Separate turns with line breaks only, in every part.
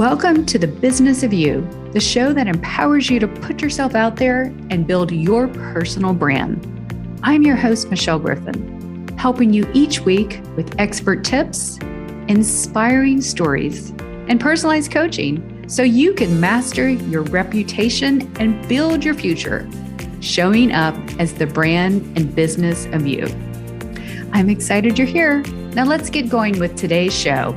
Welcome to the Business of You, the show that empowers you to put yourself out there and build your personal brand. I'm your host, Michelle Griffin, helping you each week with expert tips, inspiring stories, and personalized coaching so you can master your reputation and build your future, showing up as the brand and business of you. I'm excited you're here. Now let's get going with today's show.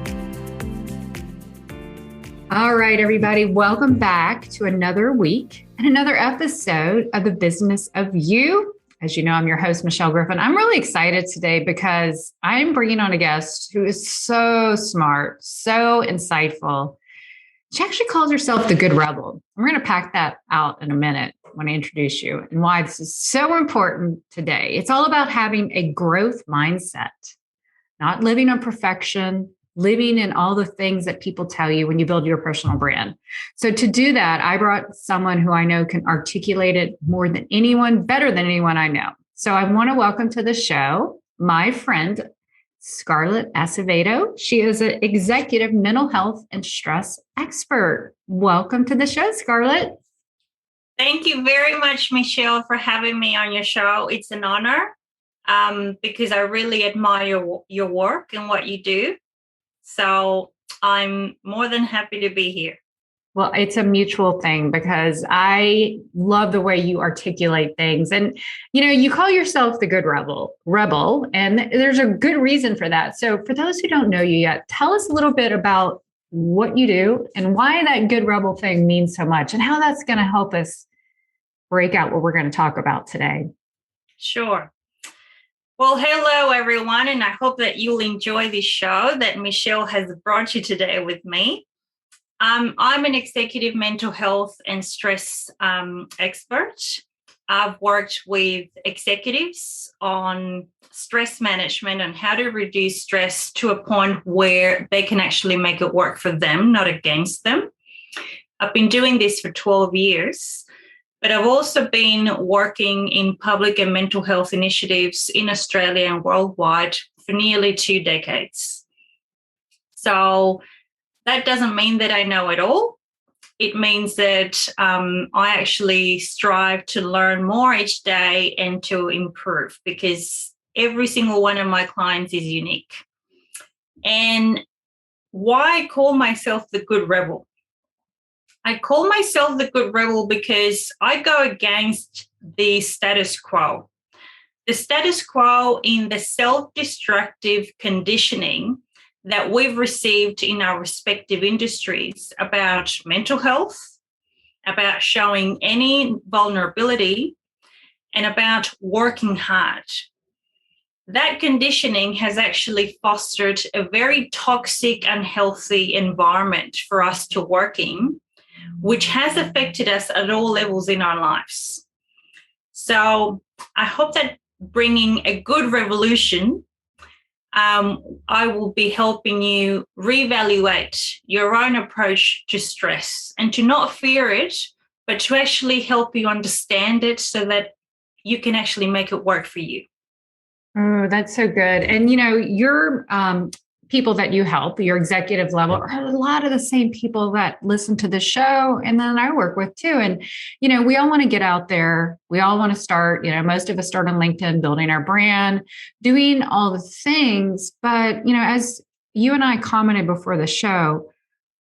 All right, everybody, welcome back to another week and another episode of the Business of You. As you know, I'm your host, Michelle Griffin. I'm really excited today because I'm bringing on a guest who is so smart, so insightful. She actually calls herself the Good Rebel. We're going to pack that out in a minute when I introduce you and why this is so important today. It's all about having a growth mindset, not living on perfection, living in all the things that people tell you when you build your personal brand. So to do that, I brought someone who I know can articulate it more than anyone, better than anyone I know. So I want to welcome to the show my friend, Scarlette Acevedo. She is an executive mental health and stress expert. Welcome to the show, Scarlette.
Thank you very much, Michelle, for having me on your show. It's an honor because I really admire your work and what you do. So I'm more than happy to be here.
Well, it's a mutual thing because I love the way you articulate things. And, you know, you call yourself the Good Rebel, and there's a good reason for that. So for those who don't know you yet, tell us a little bit about what you do and why that Good Rebel thing means so much and how that's going to help us break out what we're going to talk about today.
Sure. Well, hello, everyone, and I hope that you'll enjoy this show that Michelle has brought you today with me. I'm an executive mental health and stress expert. I've worked with executives on stress management and how to reduce stress to a point where they can actually make it work for them, not against them. I've been doing this for 12 years. But I've also been working in public and mental health initiatives in Australia and worldwide for nearly 2 decades. So that doesn't mean that I know it all. It means that I actually strive to learn more each day and to improve because every single one of my clients is unique. And why I call myself the Good Rebel? I call myself the Good Rebel because I go against the status quo. The status quo in the self-destructive conditioning that we've received in our respective industries about mental health, about showing any vulnerability, and about working hard. That conditioning has actually fostered a very toxic, unhealthy environment for us to work in, which has affected us at all levels in our lives. So I hope that bringing a good revolution, I will be helping you reevaluate your own approach to stress and to not fear it, but to actually help you understand it so that you can actually make it work for you.
Oh, that's so good. And, you know, your people that you help, your executive level, are a lot of the same people that listen to the show and then I work with too. And, you know, we all want to get out there. We all want to start, you know, most of us start on LinkedIn, building our brand, doing all the things. But, you know, as you and I commented before the show,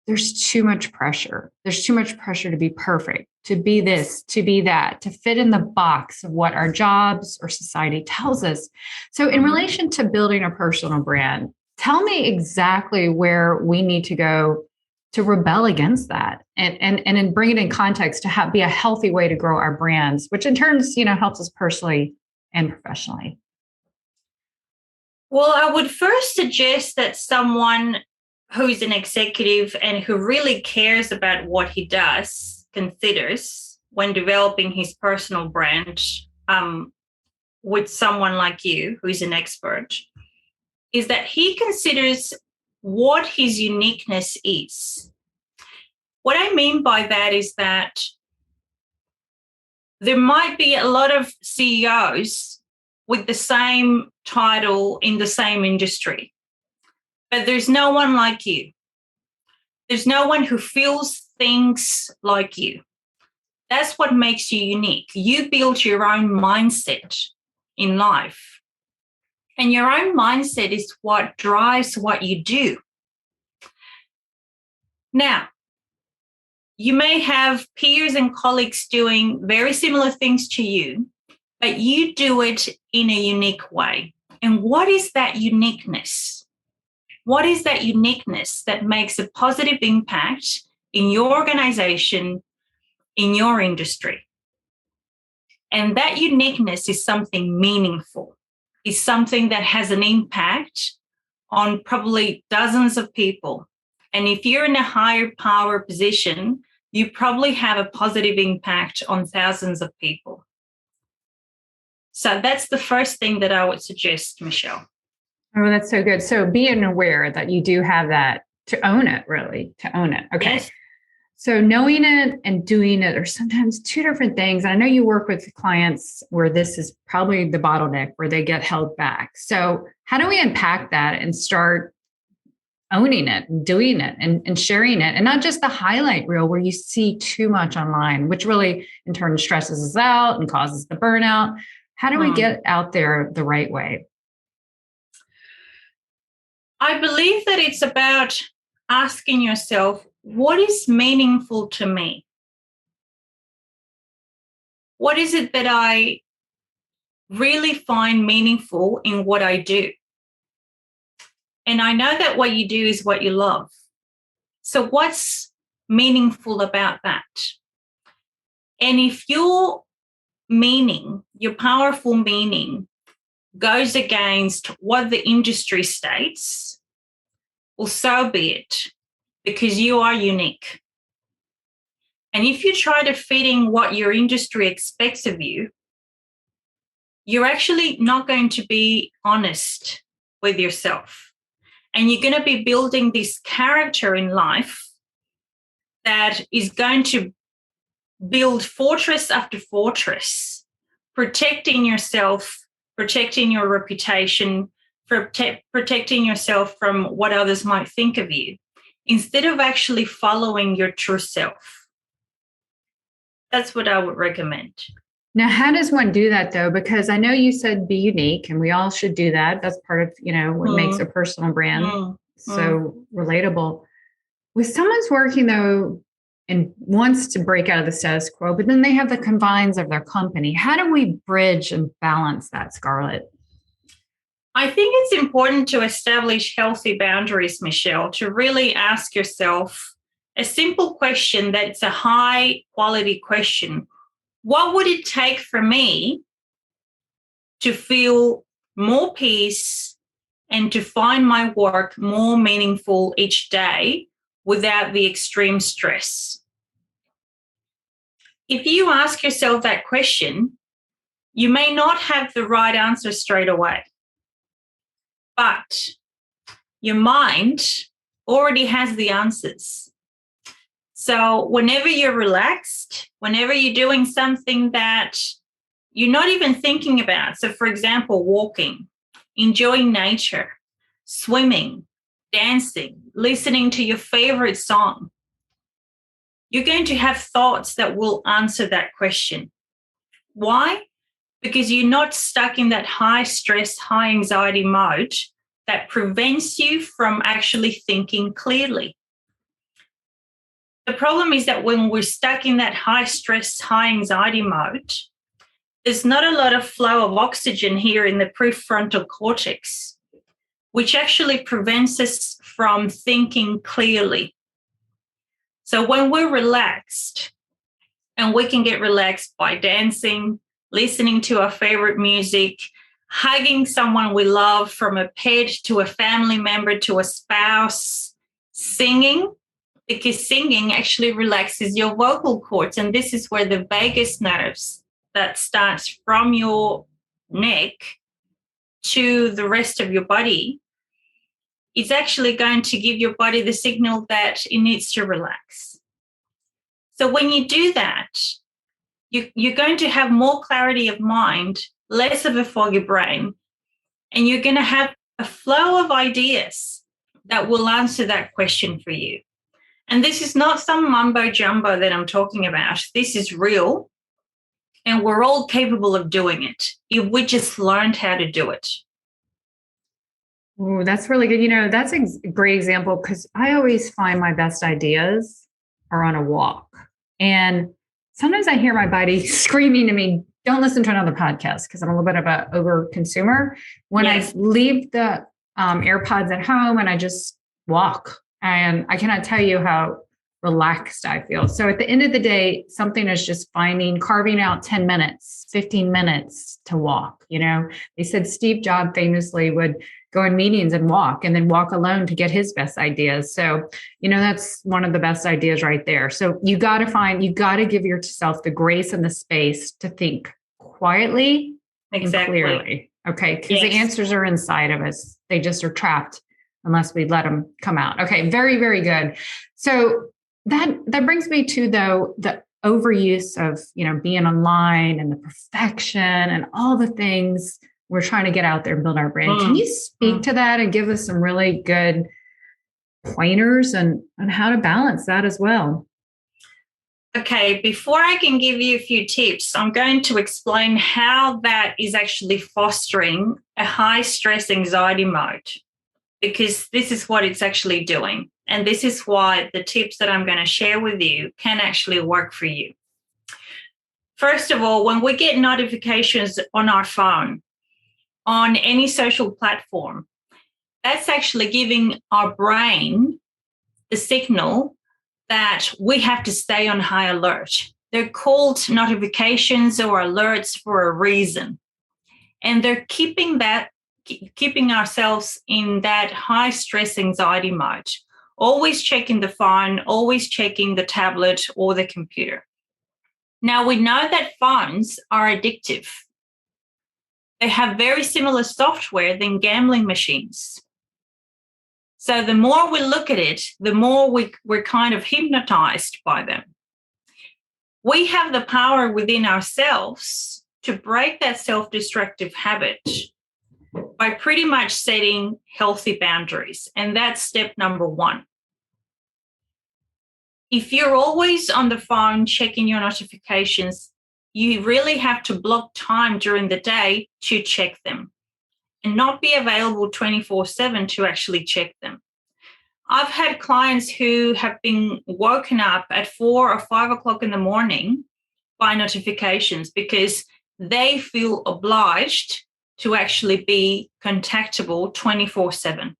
there's too much pressure. There's too much pressure to be perfect, to be this, to be that, to fit in the box of what our jobs or society tells us. So in relation to building a personal brand, tell me exactly where we need to go to rebel against that and bring it in context to be a healthy way to grow our brands, which in turn, you know, helps us personally and professionally.
Well, I would first suggest that someone who's an executive and who really cares about what he does considers when developing his personal brand with someone like you, who's an expert, is that he considers what his uniqueness is. What I mean by that is that there might be a lot of CEOs with the same title in the same industry, but there's no one like you. There's no one who feels things like you. That's what makes you unique. You build your own mindset in life. And your own mindset is what drives what you do. Now, you may have peers and colleagues doing very similar things to you, but you do it in a unique way. And what is that uniqueness? What is that uniqueness that makes a positive impact in your organization, in your industry? And that uniqueness is something meaningful, is something that has an impact on probably dozens of people. And if you're in a higher power position, you probably have a positive impact on thousands of people. So that's the first thing that I would suggest, Michelle.
Oh, that's so good. So being aware that you do have that, to own it, really, to own it. Okay.
Yes.
So knowing it and doing it are sometimes two different things. I know you work with clients where this is probably the bottleneck, where they get held back. So how do we unpack that and start owning it and doing it and sharing it, and not just the highlight reel where you see too much online, which really in turn stresses us out and causes the burnout? How do we get out there the right way?
I believe that it's about asking yourself, what is meaningful to me? What is it that I really find meaningful in what I do? And I know that what you do is what you love. So what's meaningful about that? And if your meaning, your powerful meaning, goes against what the industry states, well, so be it, because you are unique. And if you try to fit in what your industry expects of you, you're actually not going to be honest with yourself. And you're going to be building this character in life that is going to build fortress after fortress, protecting yourself, protecting your reputation, protecting yourself from what others might think of you, instead of actually following your true self. That's what I would recommend.
Now, how does one do that, though? Because I know you said be unique, and we all should do that. That's part of, what makes a personal brand so relatable. When someone's working, though, and wants to break out of the status quo, but then they have the confines of their company, how do we bridge and balance that, Scarlette?
I think it's important to establish healthy boundaries, Michelle, to really ask yourself a simple question that's a high quality question. What would it take for me to feel more peace and to find my work more meaningful each day without the extreme stress? If you ask yourself that question, you may not have the right answer straight away, but your mind already has the answers. So whenever you're relaxed, whenever you're doing something that you're not even thinking about, so for example, walking, enjoying nature, swimming, dancing, listening to your favorite song, you're going to have thoughts that will answer that question. Why? Because you're not stuck in that high stress, high anxiety mode that prevents you from actually thinking clearly. The problem is that when we're stuck in that high stress, high anxiety mode, there's not a lot of flow of oxygen here in the prefrontal cortex, which actually prevents us from thinking clearly. So when we're relaxed, and we can get relaxed by dancing, listening to our favorite music, hugging someone we love, from a pet to a family member to a spouse, singing, because singing actually relaxes your vocal cords. And this is where the vagus nerves that starts from your neck to the rest of your body is actually going to give your body the signal that it needs to relax. So when you do that, you're going to have more clarity of mind, less of a foggy brain, and you're going to have a flow of ideas that will answer that question for you. And this is not some mumbo jumbo that I'm talking about. This is real. And we're all capable of doing it if we just learned how to do it.
Ooh, that's really good. That's a great example because I always find my best ideas are on a walk. And sometimes I hear my body screaming to me, don't listen to another podcast because I'm a little bit of an over consumer. When I leave the AirPods at home and I just walk, and I cannot tell you how relaxed I feel. So at the end of the day, something is just carving out 10 minutes, 15 minutes to walk. They said Steve Jobs famously would go in meetings and then walk alone to get his best ideas. So, that's one of the best ideas right there. So you got to give yourself the grace and the space to think quietly and clearly. Okay. Because the answers are inside of us. They just are trapped unless we let them come out. Okay. Very, very good. So that brings me to the overuse of, being online and the perfection and all the things we're trying to get out there and build our brand. Can you speak to that and give us some really good pointers on how to balance that as well?
Okay, before I can give you a few tips, I'm going to explain how that is actually fostering a high stress anxiety mode, because this is what it's actually doing. And this is why the tips that I'm going to share with you can actually work for you. First of all, when we get notifications on our phone, on any social platform, that's actually giving our brain the signal that we have to stay on high alert. They're called notifications or alerts for a reason. And they're keeping ourselves in that high stress anxiety mode, always checking the phone, always checking the tablet or the computer. Now, we know that phones are addictive. They have very similar software than gambling machines. So the more we look at it, the more we're kind of hypnotized by them. We have the power within ourselves to break that self-destructive habit by pretty much setting healthy boundaries. And that's step number one. If you're always on the phone checking your notifications, you really have to block time during the day to check them and not be available 24/7 to actually check them. I've had clients who have been woken up at 4 or 5 o'clock in the morning by notifications because they feel obliged to actually be contactable 24/7.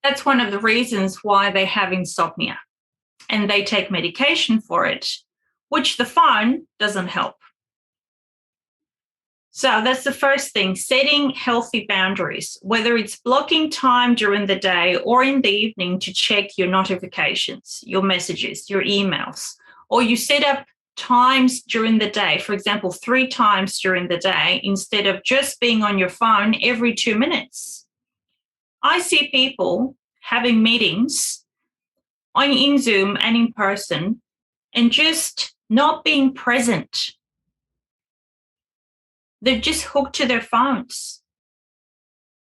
That's one of the reasons why they have insomnia, and they take medication for it, which the phone doesn't help. So that's the first thing, setting healthy boundaries, whether it's blocking time during the day or in the evening to check your notifications, your messages, your emails, or you set up times during the day, for example, 3 times during the day, instead of just being on your phone every 2 minutes. I see people having meetings in Zoom and in person and just not being present. They're just hooked to their phones.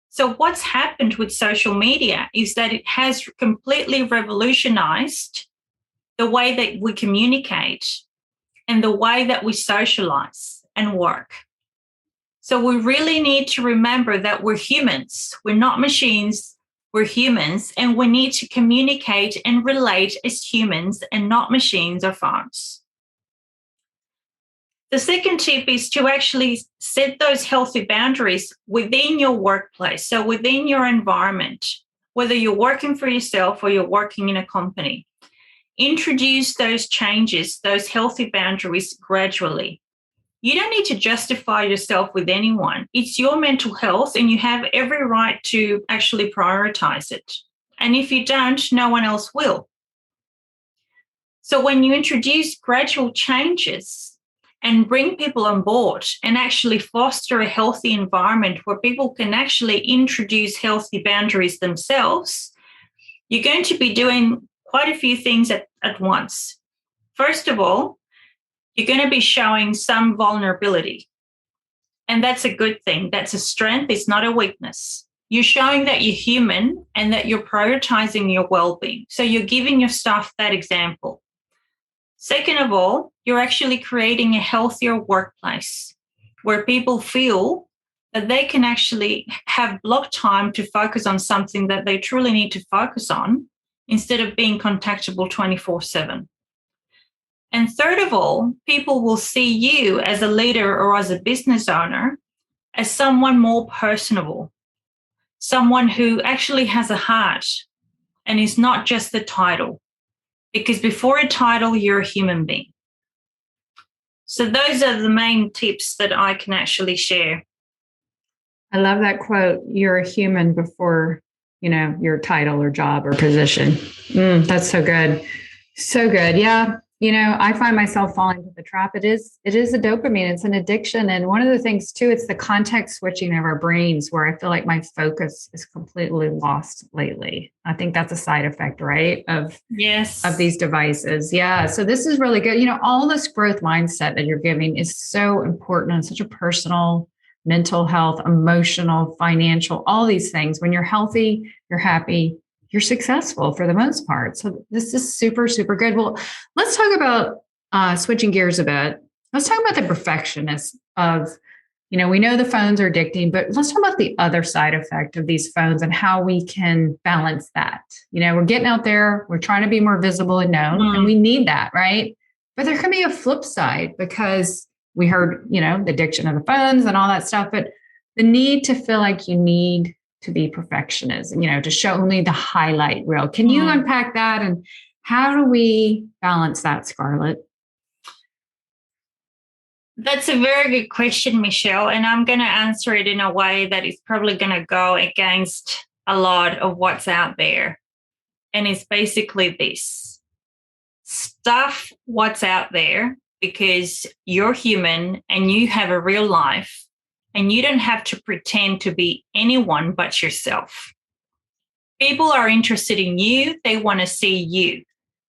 So what's happened with social media is that it has completely revolutionized the way that we communicate and the way that we socialize and work. So we really need to remember that we're humans. We're not machines. We're humans, and we need to communicate and relate as humans and not machines or phones. The second tip is to actually set those healthy boundaries within your workplace, so within your environment, whether you're working for yourself or you're working in a company. Introduce those changes, those healthy boundaries gradually. You don't need to justify yourself with anyone. It's your mental health, and you have every right to actually prioritize it. And if you don't, no one else will. So when you introduce gradual changes and bring people on board and actually foster a healthy environment where people can actually introduce healthy boundaries themselves, you're going to be doing quite a few things at once. First of all, you're going to be showing some vulnerability. And that's a good thing. That's a strength. It's not a weakness. You're showing that you're human and that you're prioritizing your well-being. So you're giving your staff that example. Second of all, you're actually creating a healthier workplace where people feel that they can actually have block time to focus on something that they truly need to focus on instead of being contactable 24/7. And third of all, people will see you as a leader or as a business owner as someone more personable, someone who actually has a heart and is not just the title. Because before a title, you're a human being. So those are the main tips that I can actually share.
I love that quote. You're a human before, your title or job or position. That's so good. So good. Yeah. I find myself falling into the trap. It is a dopamine. It's an addiction. And one of the things too, it's the context switching of our brains where I feel like my focus is completely lost lately. I think that's a side effect, right? Of these devices. Yeah. So this is really good. All this growth mindset that you're giving is so important on such a personal, mental health, emotional, financial, all these things. When you're healthy, you're happy, you're successful for the most part. So this is super, super good. Well, let's talk about switching gears a bit. Let's talk about the perfectionist of, we know the phones are addicting, but let's talk about the other side effect of these phones and how we can balance that. We're getting out there, we're trying to be more visible and known, and we need that, right? But there can be a flip side because we heard, the addiction of the phones and all that stuff, but the need to feel like you need to be perfectionist, to show only the highlight reel. Can you unpack that? And how do we balance that, Scarlette?
That's a very good question, Michelle. And I'm going to answer it in a way that is probably going to go against a lot of what's out there. And it's basically this: stuff what's out there because you're human and you have a real life. And you don't have to pretend to be anyone but yourself. People are interested in you. They want to see you.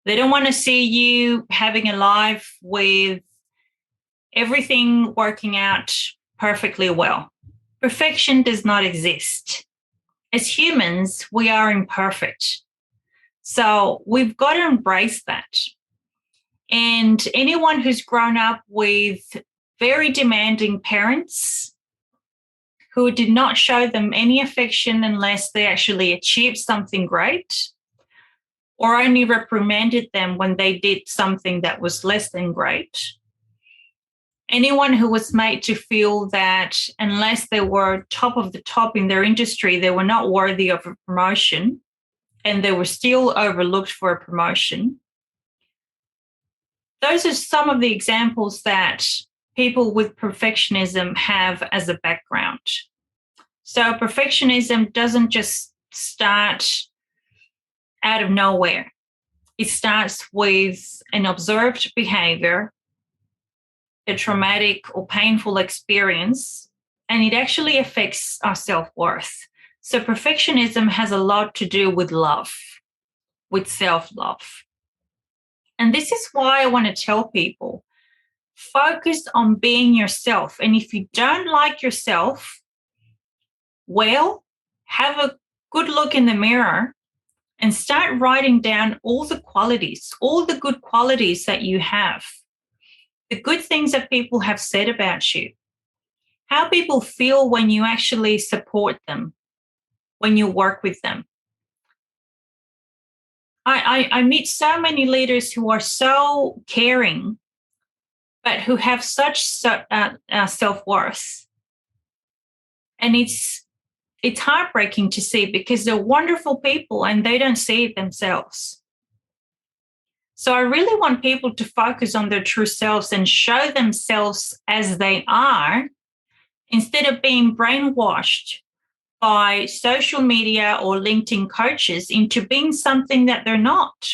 They don't want to see you having a life with everything working out perfectly well. Perfection does not exist. As humans, we are imperfect. So we've got to embrace that. And anyone who's grown up with very demanding parents who did not show them any affection unless they actually achieved something great, or only reprimanded them when they did something that was less than great. Anyone who was made to feel that unless they were top of the top in their industry, they were not worthy of a promotion, and they were still overlooked for a promotion. Those are some of the examples that people with perfectionism have as a background. So perfectionism doesn't just start out of nowhere. It starts with an observed behavior, a traumatic or painful experience, and it actually affects our self-worth. So perfectionism has a lot to do with love, with self-love. And this is why I want to tell people, focus on being yourself. And if you don't like yourself, well, have a good look in the mirror and start writing down all the qualities, all the good qualities that you have, the good things that people have said about you, how people feel when you actually support them, when you work with them. I meet so many leaders who are so caring, but who have such self-worth. And it's heartbreaking to see because they're wonderful people and they don't see it themselves. So I really want people to focus on their true selves and show themselves as they are instead of being brainwashed by social media or LinkedIn coaches into being something that they're not.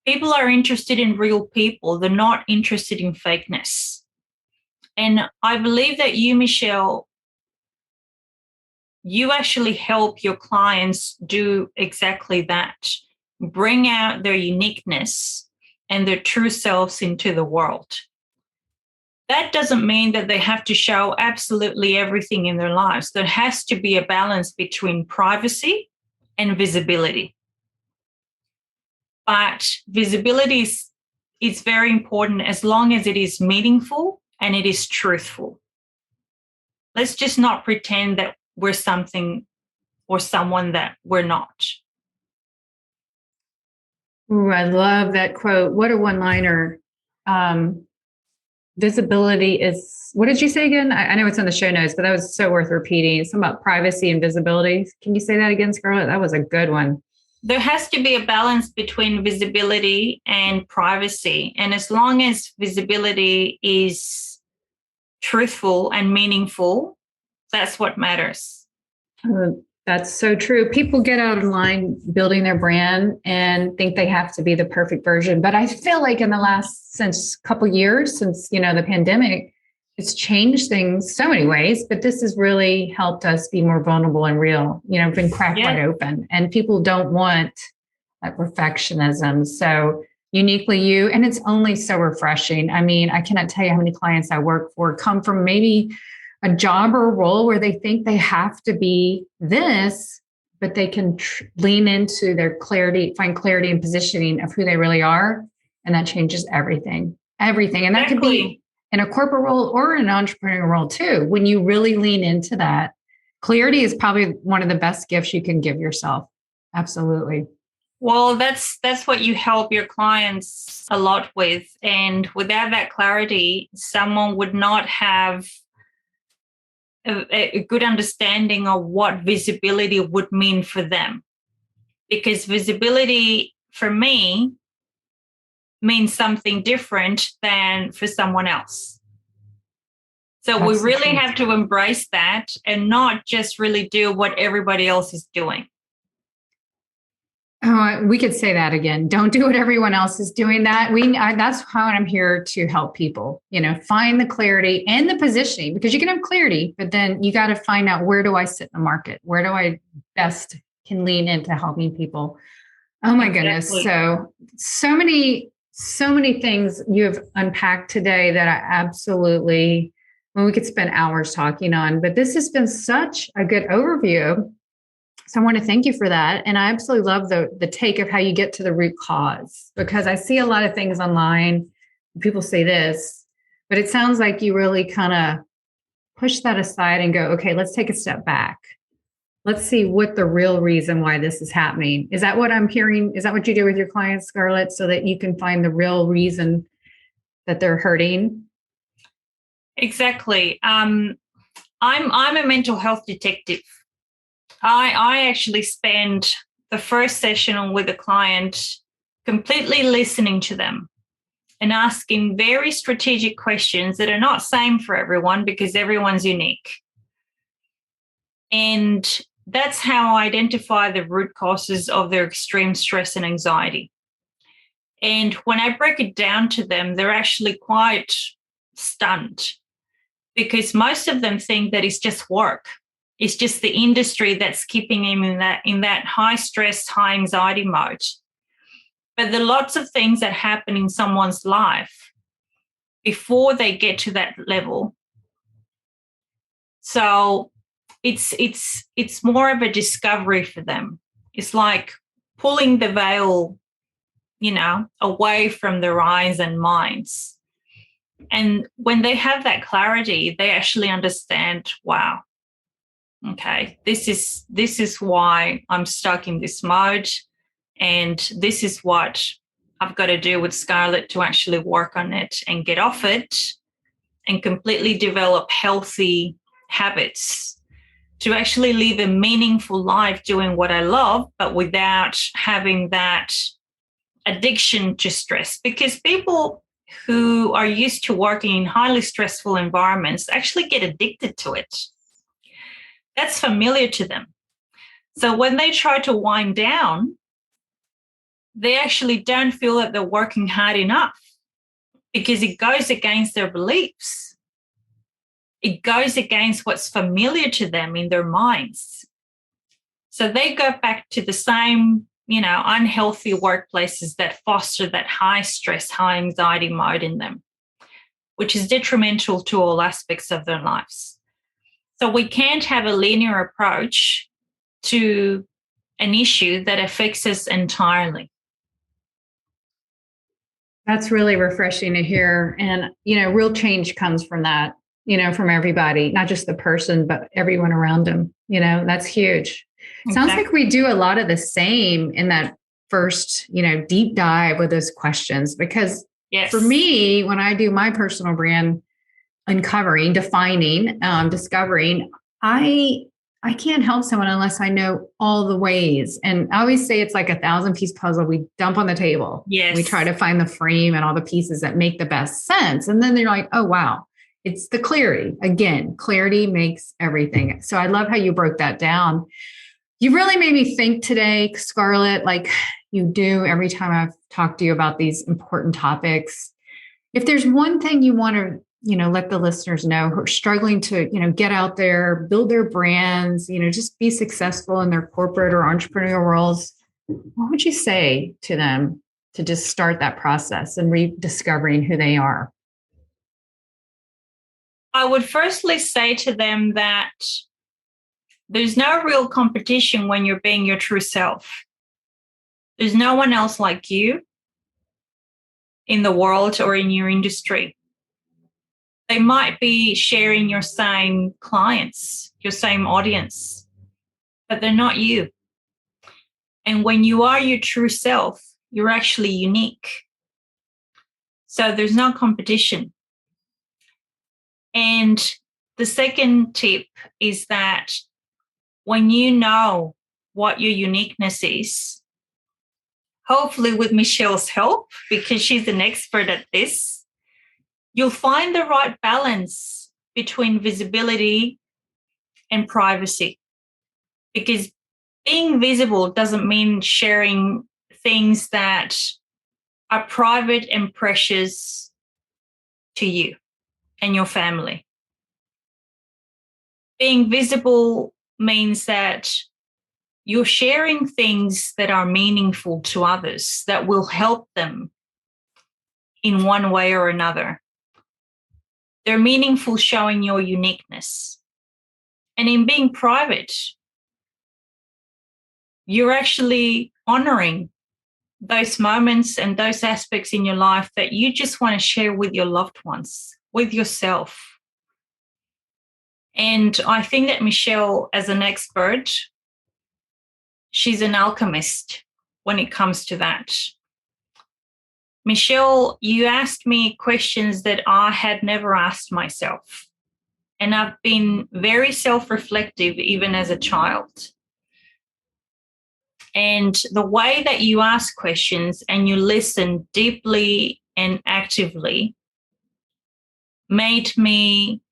People are interested in real people. They're not interested in fakeness. And I believe that you, Michelle, you actually help your clients do exactly that. Bring out their uniqueness and their true selves into the world. That doesn't mean that they have to show absolutely everything in their lives. There has to be a balance between privacy and visibility. But visibility is very important as long as it is meaningful and it is truthful. Let's just not pretend that we're something or someone that we're not.
Ooh, I love that quote. What a one-liner. Visibility is, what did you say again? I know it's in the show notes, but that was so worth repeating. Something about privacy and visibility. Can you say that again, Scarlette? That was a good one.
There has to be a balance between visibility and privacy. And as long as visibility is truthful and meaningful, that's what matters.
That's so true. People get out of line building their brand and think they have to be the perfect version. But I feel like in the last couple years, since the pandemic, it's changed things so many ways. But this has really helped us be more vulnerable and real. Been cracked wide open, and people don't want that perfectionism. So uniquely you, and it's only so refreshing. I mean, I cannot tell you how many clients I work for come from maybe a job or a role where they think they have to be this, but they can lean into their clarity, find clarity and positioning of who they really are. And that changes everything. And that could be in a corporate role or an entrepreneurial role too. When you really lean into that, clarity is probably one of the best gifts you can give yourself. Absolutely.
Well, that's what you help your clients a lot with. And without that clarity, someone would not have a good understanding of what visibility would mean for them. Because visibility for me means something different than for someone else. So we really have to embrace that and not just really do what everybody else is doing.
Oh, we could say that again. Don't do what everyone else is doing. That's how I'm here to help people, find the clarity and the positioning, because you can have clarity, but then you got to find out, where do I sit in the market? Where do I best can lean into helping people? Oh my goodness. So many things you have unpacked today that I absolutely, we could spend hours talking on, but this has been such a good overview. So I want to thank you for that. And I absolutely love the take of how you get to the root cause, because I see a lot of things online. People say this, but it sounds like you really kind of push that aside and go, okay, let's take a step back. Let's see what the real reason why this is happening. Is that what I'm hearing? Is that what you do with your clients, Scarlette, so that you can find the real reason that they're hurting?
Exactly. I'm a mental health detective. I actually spend the first session with a client completely listening to them and asking very strategic questions that are not same for everyone, because everyone's unique. And that's how I identify the root causes of their extreme stress and anxiety. And when I break it down to them, they're actually quite stunned, because most of them think that it's just work. It's just the industry that's keeping him in that high stress, high anxiety mode. But there are lots of things that happen in someone's life before they get to that level. So it's more of a discovery for them. It's like pulling the veil, away from their eyes and minds. And when they have that clarity, they actually understand, wow, okay, this is why I'm stuck in this mode, and this is what I've got to do with Scarlette to actually work on it and get off it and completely develop healthy habits to actually live a meaningful life doing what I love, but without having that addiction to stress. Because people who are used to working in highly stressful environments actually get addicted to it. That's familiar to them. So when they try to wind down, they actually don't feel that they're working hard enough, because it goes against their beliefs. It goes against what's familiar to them in their minds. So they go back to the same, unhealthy workplaces that foster that high stress, high anxiety mode in them. which is detrimental to all aspects of their lives. So we can't have a linear approach to an issue that affects us entirely.
That's really refreshing to hear. And, real change comes from that, from everybody, not just the person, but everyone around them. That's huge. Exactly. Sounds like we do a lot of the same in that first, deep dive with those questions, because for me, when I do my personal brand uncovering, defining, discovering, I can't help someone unless I know all the ways. And I always say it's like a 1,000-piece puzzle we dump on the table.
Yes.
We try to find the frame and all the pieces that make the best sense. And then they're like, oh, wow, it's the clarity. Again, clarity makes everything. So I love how you broke that down. You really made me think today, Scarlette, like you do every time I've talked to you about these important topics. If there's one thing you want to let the listeners know who are struggling to, get out there, build their brands, just be successful in their corporate or entrepreneurial roles, what would you say to them to just start that process and rediscovering who they are?
I would firstly say to them that there's no real competition when you're being your true self. There's no one else like you in the world or in your industry. They might be sharing your same clients, your same audience, but they're not you. And when you are your true self, you're actually unique. So there's no competition. And the second tip is that when you know what your uniqueness is, hopefully with Michelle's help, because she's an expert at this, you'll find the right balance between visibility and privacy. Because being visible doesn't mean sharing things that are private and precious to you and your family. Being visible means that you're sharing things that are meaningful to others, that will help them in one way or another. They're meaningful, showing your uniqueness. And in being private, you're actually honoring those moments and those aspects in your life that you just want to share with your loved ones, with yourself. And I think that Michelle, as an expert, she's an alchemist when it comes to that. Michelle, you asked me questions that I had never asked myself. And I've been very self-reflective even as a child. And the way that you ask questions and you listen deeply and actively made me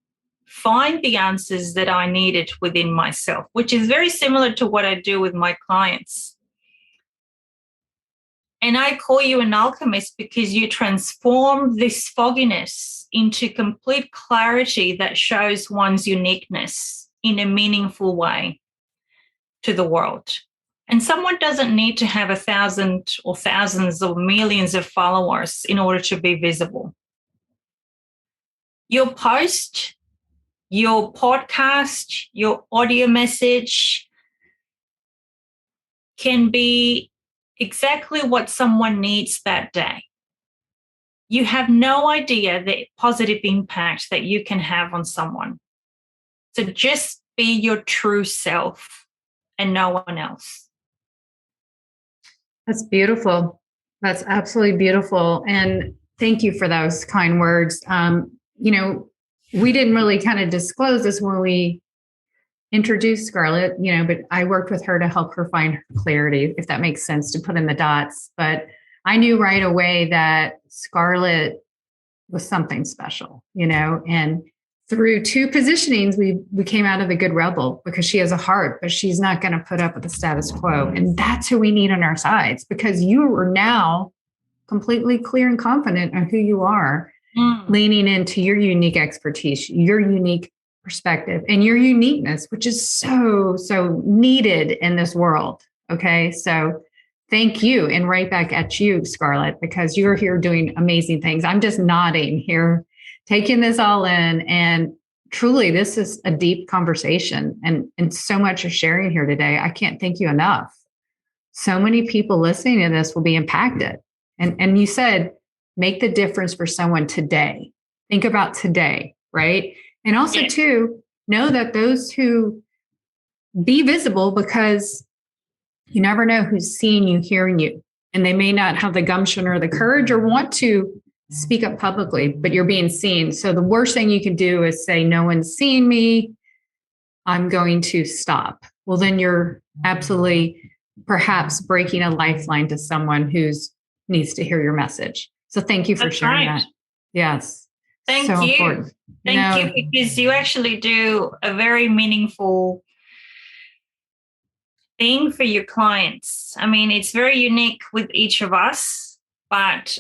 find the answers that I needed within myself, which is very similar to what I do with my clients. And I call you an alchemist because you transform this fogginess into complete clarity that shows one's uniqueness in a meaningful way to the world. And someone doesn't need to have 1,000 or thousands or millions of followers in order to be visible. Your post, your podcast, your audio message can be exactly what someone needs that day. You have no idea the positive impact that you can have on someone. So just be your true self and no one else.
That's beautiful. That's absolutely beautiful. And thank you for those kind words. We didn't really kind of disclose this when we introduced Scarlette, but I worked with her to help her find her clarity, if that makes sense, to put in the dots. But I knew right away that Scarlette was something special, and through two positionings, we came out of the good rebel because she has a heart, but she's not going to put up with the status quo. And that's who we need on our sides, because you are now completely clear and confident on who you are, leaning into your unique expertise, your unique perspective, and your uniqueness, which is so, so needed in this world. Okay. So thank you. And right back at you, Scarlette, because you're here doing amazing things. I'm just nodding here, taking this all in. And truly, this is a deep conversation, and so much of sharing here today. I can't thank you enough. So many people listening to this will be impacted. And you said, make the difference for someone today. Think about today, right? And also, too, know that those who be visible, because you never know who's seeing you, hearing you. And they may not have the gumption or the courage or want to speak up publicly, but you're being seen. So the worst thing you can do is say, no one's seeing me, I'm going to stop. Well, then you're absolutely perhaps breaking a lifeline to someone who's needs to hear your message. So thank you for sharing that. Yes.
Thank you. Important. Thank you, because you actually do a very meaningful thing for your clients. I mean, it's very unique with each of us, but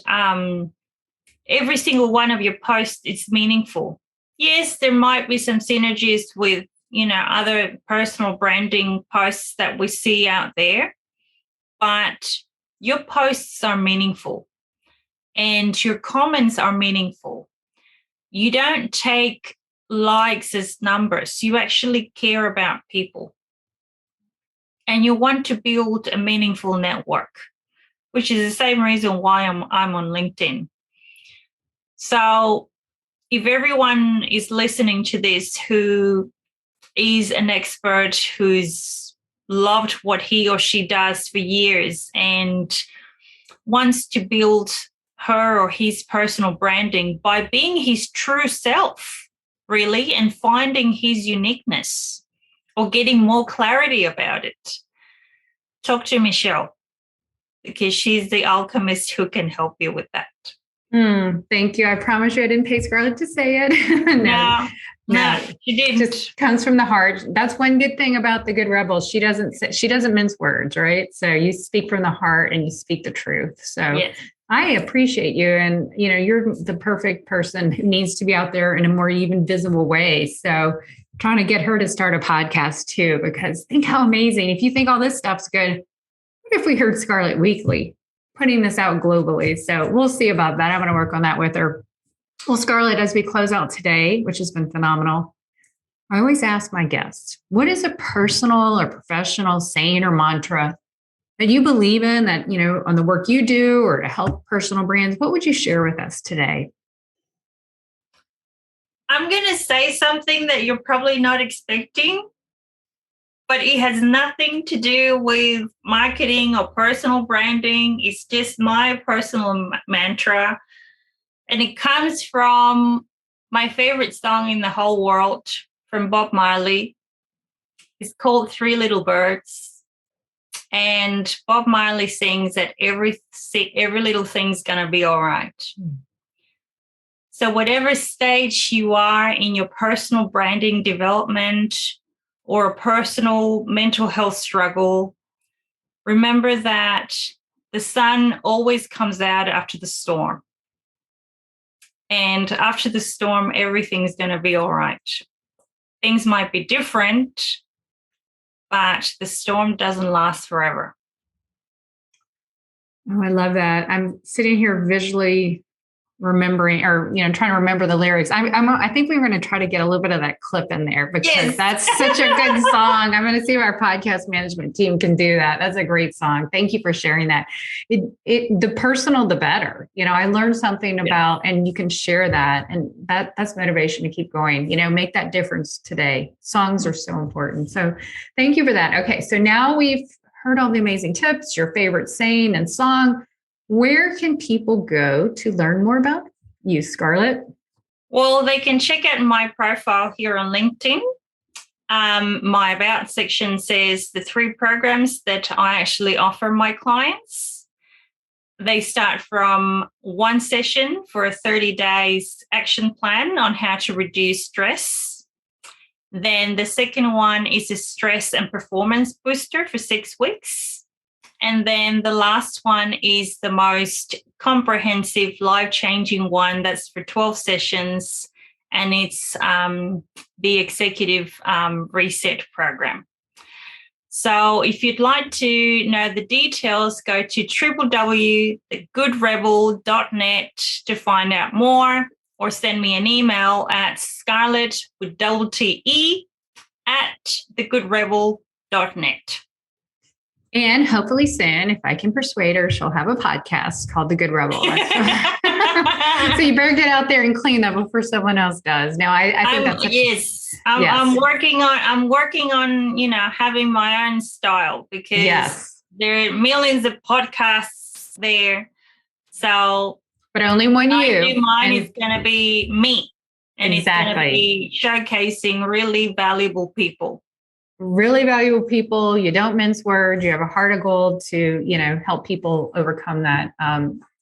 every single one of your posts is meaningful. Yes, there might be some synergies with, other personal branding posts that we see out there, but your posts are meaningful and your comments are meaningful. You don't take likes as numbers. You actually care about people. And you want to build a meaningful network, which is the same reason why I'm on LinkedIn. So if everyone is listening to this who is an expert, who's loved what he or she does for years and wants to build her or his personal branding by being his true self, really, and finding his uniqueness or getting more clarity about it, talk to Michelle, because she's the alchemist who can help you with that.
Thank you. I promise you I didn't pay Scarlette to say it. No,
she didn't.
It just comes from the heart. That's one good thing about the Good Rebel. She doesn't mince words, right? So you speak from the heart and you speak the truth. So yes. I appreciate you. And, you're the perfect person who needs to be out there in a more even visible way. So trying to get her to start a podcast too, because think how amazing. If you think all this stuff's good, what if we heard Scarlette weekly putting this out globally? So we'll see about that. I'm going to work on that with her. Well, Scarlette, as we close out today, which has been phenomenal, I always ask my guests, what is a personal or professional saying or mantra that you believe in, that, on the work you do or to help personal brands? What would you share with us today?
I'm going to say something that you're probably not expecting, but it has nothing to do with marketing or personal branding. It's just my personal mantra. And it comes from my favorite song in the whole world from Bob Marley. It's called Three Little Birds. And Bob Marley sings that every little thing's going to be all right. So whatever stage you are in your personal branding development or a personal mental health struggle, remember that the sun always comes out after the storm. And after the storm, everything's going to be all right. Things might be different, but the storm doesn't last forever.
Oh, I love that. I'm sitting here visually remembering, or trying to remember the lyrics. I think we're going to try to get a little bit of that clip in there, because that's such a good song. I'm going to see if our podcast management team can do that. That's a great song. Thank you for sharing that. The personal, the better. I learned something about, and you can share that, and that's motivation to keep going. Make that difference today. Songs are so important. So thank you for that. Okay, so now we've heard all the amazing tips, your favorite saying and song. Where can people go to learn more about you, Scarlette?
Well, they can check out my profile here on LinkedIn. My About section says the 3 programs that I actually offer my clients. They start from 1 session for a 30 days action plan on how to reduce stress. Then the second one is a stress and performance booster for 6 weeks. And then the last one is the most comprehensive, life-changing one. That's for 12 sessions, and it's the Executive Reset Program. So if you'd like to know the details, go to www.thegoodrebel.net to find out more, or send me an email at Scarlette with double T-E at thegoodrebel.net.
And hopefully soon, if I can persuade her, she'll have a podcast called The Good Rebel. So you better get out there and clean that before someone else does. Now, I think that's
I'm working on having my own style, because there are millions of podcasts there. So,
but only one
mine is going to be me, and it's going to be showcasing really valuable people.
Really valuable people. You don't mince words. You have a heart of gold to, help people overcome that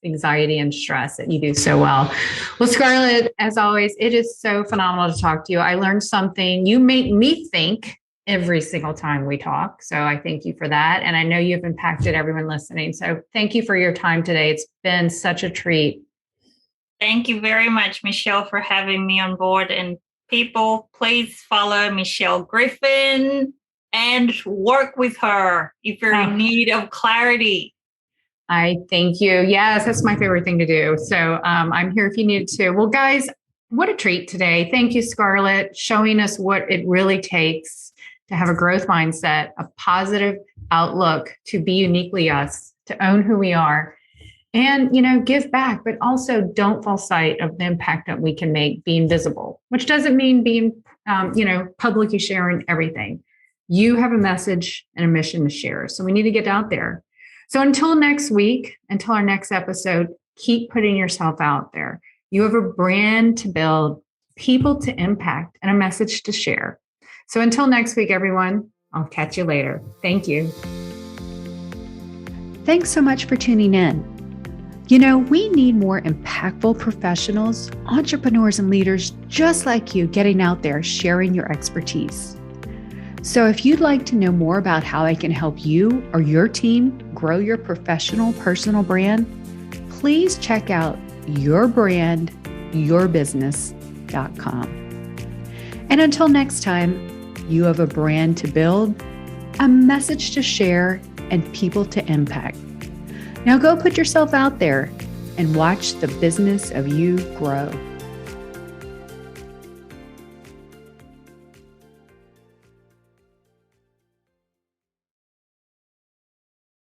anxiety and stress that you do so well. Well, Scarlette, as always, it is so phenomenal to talk to you. I learned something. You make me think every single time we talk. So I thank you for that. And I know you've impacted everyone listening. So thank you for your time today. It's been such a treat.
Thank you very much, Michelle, for having me on board. And people, please follow Michelle Griffin and work with her if you're in need of clarity.
I thank you. Yes, that's my favorite thing to do. So I'm here if you need to. Well, guys, what a treat today. Thank you, Scarlette, showing us what it really takes to have a growth mindset, a positive outlook, to be uniquely us, to own who we are, and, give back, but also don't fall sight of the impact that we can make being visible, which doesn't mean being, publicly sharing everything. You have a message and a mission to share. So we need to get out there. So until next week, until our next episode, keep putting yourself out there. You have a brand to build, people to impact, and a message to share. So until next week, everyone, I'll catch you later. Thank you. Thanks so much for tuning in. We need more impactful professionals, entrepreneurs, and leaders just like you getting out there sharing your expertise. So if you'd like to know more about how I can help you or your team grow your professional personal brand, please check out yourbrandyourbusiness.com. And until next time, you have a brand to build, a message to share, and people to impact. Now go put yourself out there and watch the business of you grow.